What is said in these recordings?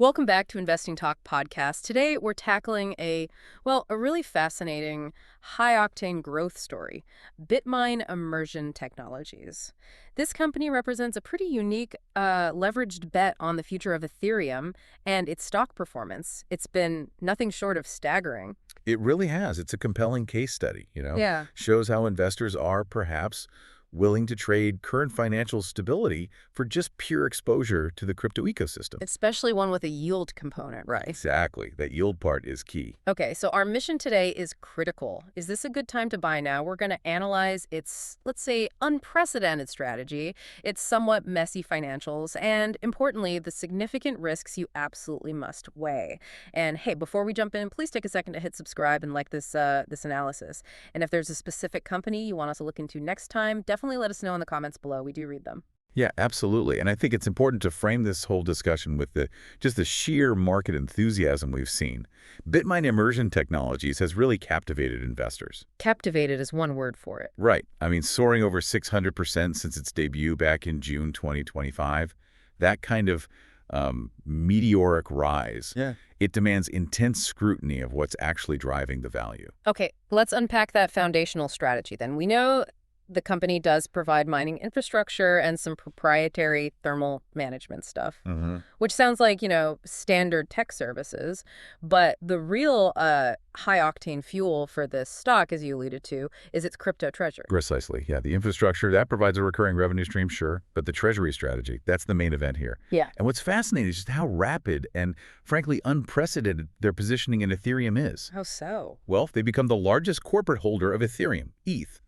Welcome back to Investing Talk podcast. Today we're tackling a really fascinating high-octane growth story, Bitmine Immersion Technologies. This company represents a pretty unique leveraged bet on the future of Ethereum and its stock performance. It's been nothing short of staggering. It really has. It's a compelling case study, Yeah. Shows how investors are perhaps willing to trade current financial stability for just pure exposure to the crypto ecosystem. Especially one with a yield component, right? Exactly. That yield part is key. Okay, so our mission today is critical. Is this a good time to buy now? We're going to analyze its, let's say, unprecedented strategy, its somewhat messy financials, and importantly, the significant risks you absolutely must weigh. And hey, before we jump in, please take a second to hit subscribe and like this analysis. And if there's a specific company you want us to look into next time, definitely let us know in the comments below. We do read them. Yeah, absolutely. And I think it's important to frame this whole discussion with just the sheer market enthusiasm we've seen. Bitmine Immersion Technologies has really captivated investors. Captivated is one word for it. Right. I mean, soaring over 600% since its debut back in June 2025. That kind of meteoric rise. Yeah. It demands intense scrutiny of what's actually driving the value. Okay, let's unpack that foundational strategy then. We know the company does provide mining infrastructure and some proprietary thermal management stuff, which sounds like, standard tech services. But the real high-octane fuel for this stock, as you alluded to, is its crypto treasury. Precisely. Yeah, the infrastructure, that provides a recurring revenue stream, sure. But the treasury strategy, that's the main event here. Yeah. And what's fascinating is just how rapid and, frankly, unprecedented their positioning in Ethereum is. How so? Well, they become the largest corporate holder of Ethereum, ETH.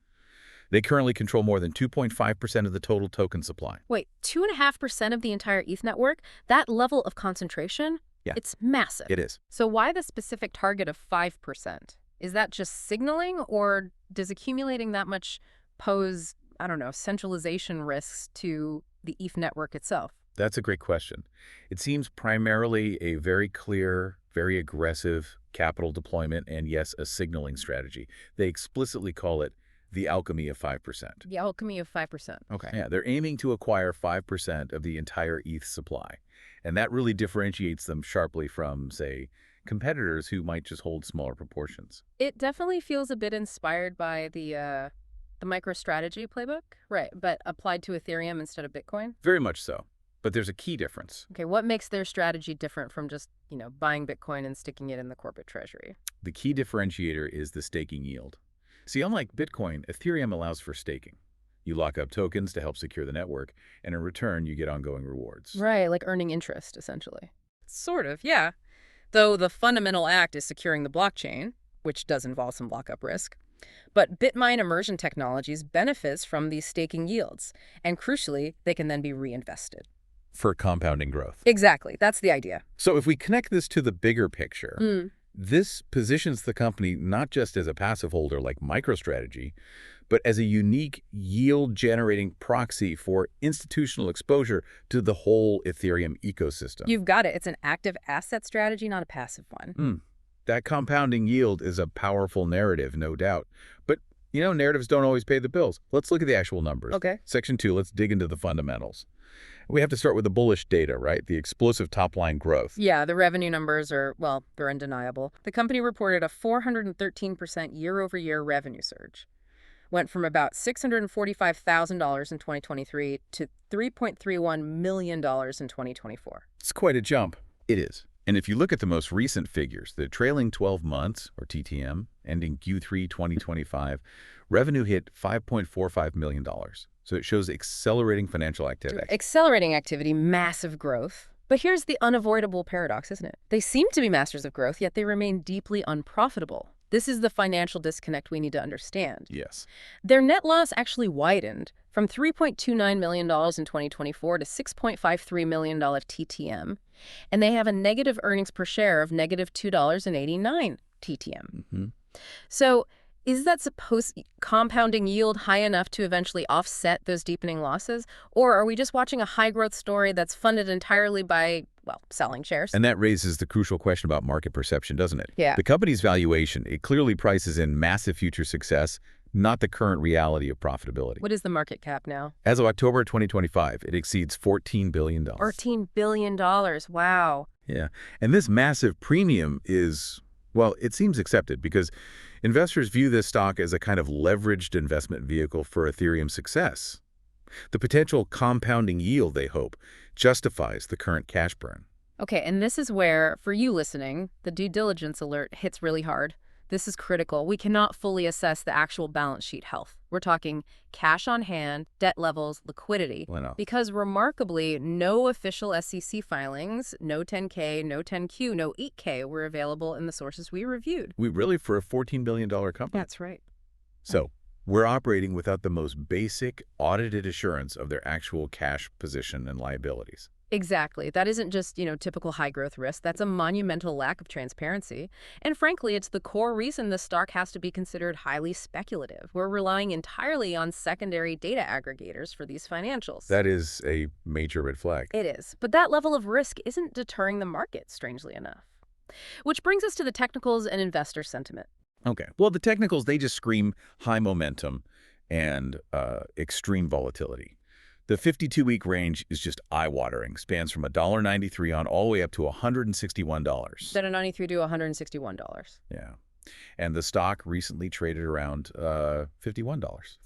They currently control more than 2.5% of the total token supply. Wait, 2.5% of the entire ETH network? That level of concentration? Yeah. It's massive. It is. So why the specific target of 5%? Is that just signaling, or does accumulating that much pose, centralization risks to the ETH network itself? That's a great question. It seems primarily a very clear, very aggressive capital deployment and, yes, a signaling strategy. They explicitly call it the alchemy of 5%. The alchemy of 5%. Okay. Yeah, they're aiming to acquire 5% of the entire ETH supply. And that really differentiates them sharply from, say, competitors who might just hold smaller proportions. It definitely feels a bit inspired by the MicroStrategy playbook, right, but applied to Ethereum instead of Bitcoin? Very much so. But there's a key difference. Okay, what makes their strategy different from just, buying Bitcoin and sticking it in the corporate treasury? The key differentiator is the staking yield. See, unlike Bitcoin, Ethereum allows for staking. You lock up tokens to help secure the network, and in return, you get ongoing rewards. Right, like earning interest, essentially. Sort of, yeah. Though the fundamental act is securing the blockchain, which does involve some lockup risk. But Bitmine Immersion Technologies benefits from these staking yields, and crucially, they can then be reinvested. For compounding growth. Exactly, that's the idea. So if we connect this to the bigger picture, this positions the company not just as a passive holder like MicroStrategy, but as a unique yield-generating proxy for institutional exposure to the whole Ethereum ecosystem. You've got it. It's an active asset strategy, not a passive one. That compounding yield is a powerful narrative, no doubt. But, narratives don't always pay the bills. Let's look at the actual numbers. Okay. Section 2, let's dig into the fundamentals. We have to start with the bullish data, right? The explosive top-line growth. Yeah, the revenue numbers are, they're undeniable. The company reported a 413% year-over-year revenue surge. Went from about $645,000 in 2023 to $3.31 million in 2024. It's quite a jump. It is. And if you look at the most recent figures, the trailing 12 months, or TTM, ending Q3 2025, revenue hit $5.45 million. So it shows accelerating financial activity. Accelerating activity, massive growth. But here's the unavoidable paradox, isn't it? They seem to be masters of growth, yet they remain deeply unprofitable. This is the financial disconnect we need to understand. Yes. Their net loss actually widened from $3.29 million in 2024 to $6.53 million TTM. And they have a negative earnings per share of negative $2.89 TTM. So is that supposed compounding yield high enough to eventually offset those deepening losses? Or are we just watching a high-growth story that's funded entirely by, selling shares? And that raises the crucial question about market perception, doesn't it? Yeah. The company's valuation, it clearly prices in massive future success, not the current reality of profitability. What is the market cap now? As of October 2025, it exceeds $14 billion. $14 billion. Wow. Yeah. And this massive premium is, well, it seems accepted because investors view this stock as a kind of leveraged investment vehicle for Ethereum's success. The potential compounding yield, they hope, justifies the current cash burn. Okay, and this is where, for you listening, the due diligence alert hits really hard. This is critical. We cannot fully assess the actual balance sheet health. We're talking cash on hand, debt levels, liquidity. Well, no. Because remarkably, no official SEC filings, no 10K, no 10Q, no 8K were available in the sources we reviewed. We really, for a $14 billion company. That's right. So we're operating without the most basic audited assurance of their actual cash position and liabilities. Exactly. That isn't just, typical high-growth risk. That's a monumental lack of transparency. And frankly, it's the core reason the stock has to be considered highly speculative. We're relying entirely on secondary data aggregators for these financials. That is a major red flag. It is. But that level of risk isn't deterring the market, strangely enough. Which brings us to the technicals and investor sentiment. Okay. Well, the technicals, they just scream high momentum and extreme volatility. The 52-week range is just eye-watering, spans from $1.93 on all the way up to $161. Then a 93 to $161. Yeah. And the stock recently traded around $51.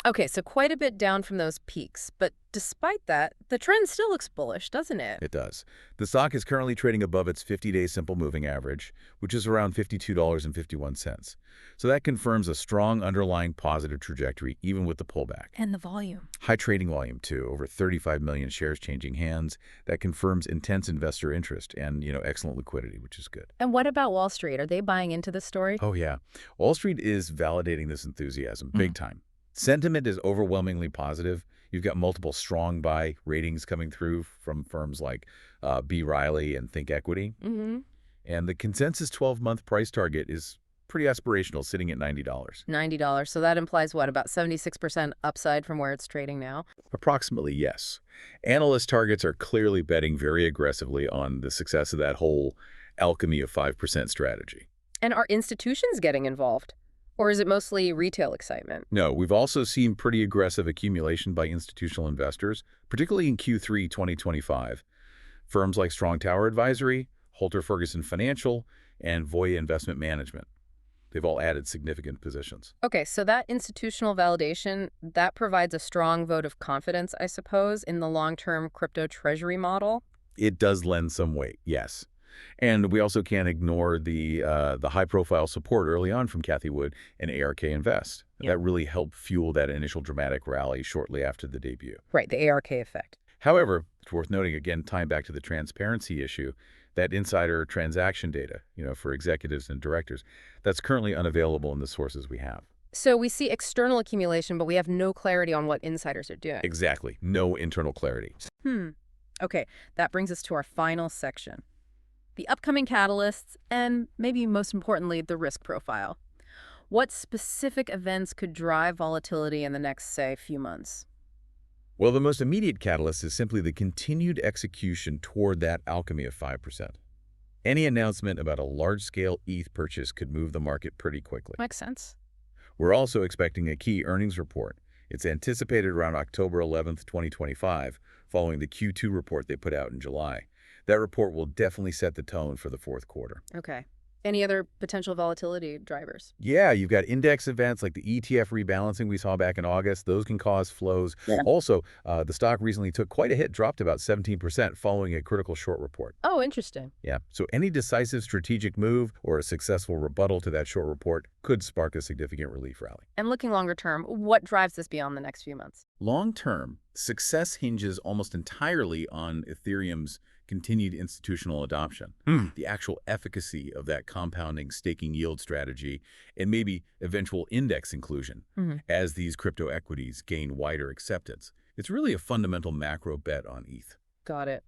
Okay, so quite a bit down from those peaks. But despite that, the trend still looks bullish, doesn't it? It does. The stock is currently trading above its 50-day simple moving average, which is around $52.51. So that confirms a strong underlying positive trajectory, even with the pullback. And the volume. High trading volume, too. Over 35 million shares changing hands. That confirms intense investor interest and, excellent liquidity, which is good. And what about Wall Street? Are they buying into this story? Oh, yeah. Wall Street is validating this enthusiasm big time. Sentiment is overwhelmingly positive. You've got multiple strong buy ratings coming through from firms like B. Riley and Think Equity. And the consensus 12-month price target is pretty aspirational, sitting at $90. $90. So that implies what, about 76% upside from where it's trading now? Approximately, yes. Analyst targets are clearly betting very aggressively on the success of that whole alchemy of 5% strategy. And are institutions getting involved? Or is it mostly retail excitement? No, we've also seen pretty aggressive accumulation by institutional investors, particularly in Q3 2025. Firms like Strong Tower Advisory, Holter Ferguson Financial, and Voya Investment Management. They've all added significant positions. Okay, so that institutional validation, that provides a strong vote of confidence, I suppose, in the long-term crypto treasury model? It does lend some weight, yes. And we also can't ignore the high-profile support early on from Cathie Wood and ARK Invest. Yep. That really helped fuel that initial dramatic rally shortly after the debut. Right, the ARK effect. However, it's worth noting, again, tying back to the transparency issue, that insider transaction data, for executives and directors, that's currently unavailable in the sources we have. So we see external accumulation, but we have no clarity on what insiders are doing. Exactly. No internal clarity. Okay, that brings us to our final section. The upcoming catalysts, and maybe most importantly, the risk profile. What specific events could drive volatility in the next, say, few months? Well, the most immediate catalyst is simply the continued execution toward that alchemy of 5%. Any announcement about a large-scale ETH purchase could move the market pretty quickly. Makes sense. We're also expecting a key earnings report. It's anticipated around October 11th, 2025, following the Q2 report they put out in July. That report will definitely set the tone for the fourth quarter. Okay. Any other potential volatility drivers? Yeah, you've got index events like the ETF rebalancing we saw back in August. Those can cause flows. Yeah. Also, the stock recently took quite a hit, dropped about 17% following a critical short report. Oh, interesting. Yeah, so any decisive strategic move or a successful rebuttal to that short report could spark a significant relief rally. And looking longer term, what drives this beyond the next few months? Long term, success hinges almost entirely on Ethereum's continued institutional adoption, the actual efficacy of that compounding staking yield strategy, and maybe eventual index inclusion as these crypto equities gain wider acceptance. It's really a fundamental macro bet on ETH. Got it.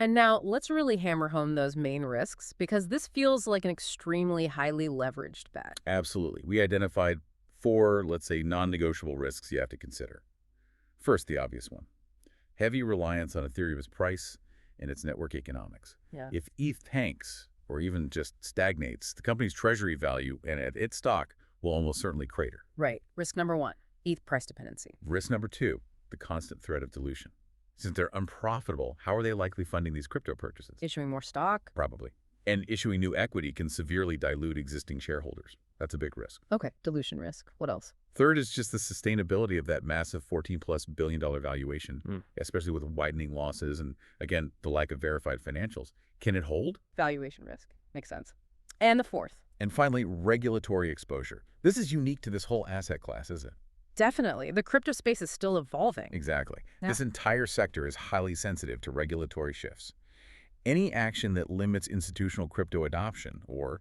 And now let's really hammer home those main risks, because this feels like an extremely highly leveraged bet. Absolutely. We identified 4, let's say, non-negotiable risks you have to consider. First, the obvious one. Heavy reliance on Ethereum's price and its network economics. Yeah. If ETH tanks or even just stagnates, the company's treasury value and its stock will almost certainly crater. Right. Risk number 1, ETH price dependency. Risk number 2, the constant threat of dilution. Since they're unprofitable, how are they likely funding these crypto purchases? Issuing more stock? Probably. And issuing new equity can severely dilute existing shareholders. That's a big risk. Okay, dilution risk. What else? Third is just the sustainability of that massive $14+ billion valuation, Mm. especially with widening losses and, again, the lack of verified financials. Can it hold? Valuation risk. Makes sense. And the fourth? And finally, regulatory exposure. This is unique to this whole asset class, isn't it? Definitely. The crypto space is still evolving. Exactly. Yeah. This entire sector is highly sensitive to regulatory shifts. Any action that limits institutional crypto adoption or,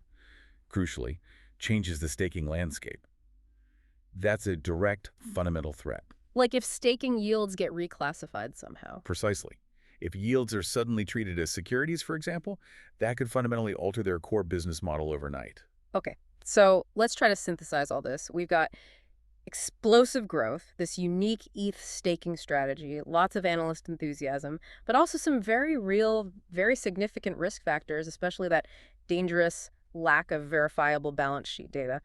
crucially, changes the staking landscape, that's a direct fundamental threat. Like if staking yields get reclassified somehow. Precisely. If yields are suddenly treated as securities, for example, that could fundamentally alter their core business model overnight. Okay, so let's try to synthesize all this. We've got explosive growth, this unique ETH staking strategy, lots of analyst enthusiasm, but also some very real, very significant risk factors, especially that dangerous lack of verifiable balance sheet data.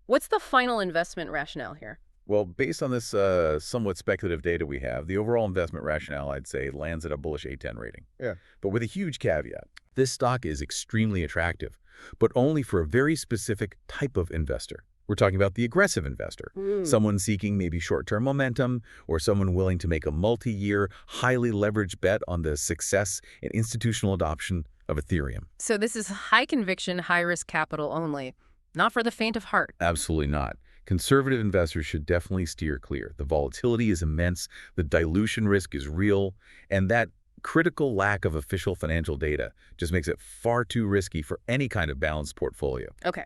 What's the final investment rationale here? Well, based on this somewhat speculative data we have, the overall investment rationale, I'd say, lands at a bullish A10 rating. Yeah. But with a huge caveat. This stock is extremely attractive, but only for a very specific type of investor. We're talking about the aggressive investor, someone seeking maybe short-term momentum, or someone willing to make a multi-year, highly leveraged bet on the success and institutional adoption of Ethereum. So this is high conviction, high risk capital only, not for the faint of heart. Absolutely not. Conservative investors should definitely steer clear. The volatility is immense, the dilution risk is real, and that critical lack of official financial data just makes it far too risky for any kind of balanced portfolio. Okay.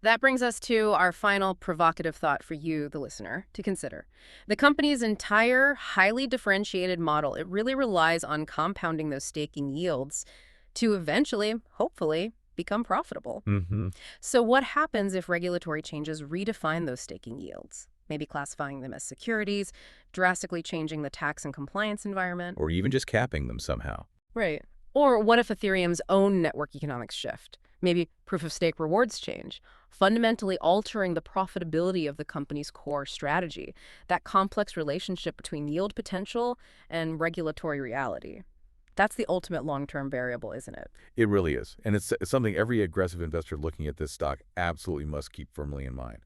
That brings us to our final provocative thought for you, the listener, to consider. The company's entire highly differentiated model, it really relies on compounding those staking yields to eventually, hopefully, become profitable. So what happens if regulatory changes redefine those staking yields? Maybe classifying them as securities, drastically changing the tax and compliance environment. Or even just capping them somehow. Right. Or what if Ethereum's own network economics shift? Maybe proof-of-stake rewards change, fundamentally altering the profitability of the company's core strategy, that complex relationship between yield potential and regulatory reality. That's the ultimate long-term variable, isn't it? It really is. And it's something every aggressive investor looking at this stock absolutely must keep firmly in mind.